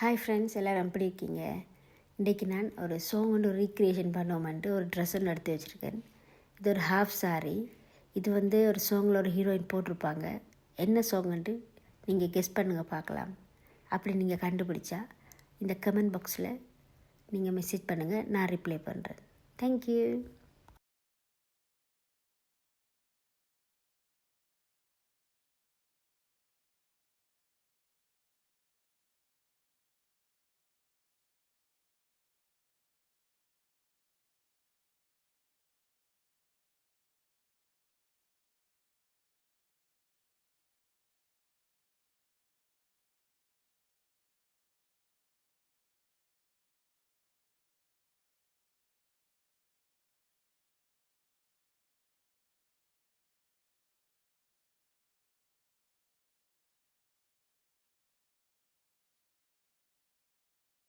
Hi friends, எல்லோரும் எப்படி இருக்கீங்க? இன்றைக்கி நான் ஒரு சாங் ஒன்று ரீக்ரியேஷன் பண்ணுவோம்ன்ட்டு ஒரு ட்ரெஸ் ஒன்று எடுத்து வச்சுருக்கேன். இது ஒரு ஹாஃப் சாரி. இது ஒரு சாங்கில் ஒரு ஹீரோயின் போட்டிருப்பாங்க. என்ன சாங்குன்ட்டு நீங்கள் கெஸ் பண்ணுங்கள் பார்க்கலாம். அப்படி நீங்கள் கண்டுபிடிச்சா இந்த கமெண்ட் பாக்ஸில் நீங்கள் மெசேஜ் பண்ணுங்கள், நான் ரிப்ளை பண்ணுறேன். தேங்க்யூ.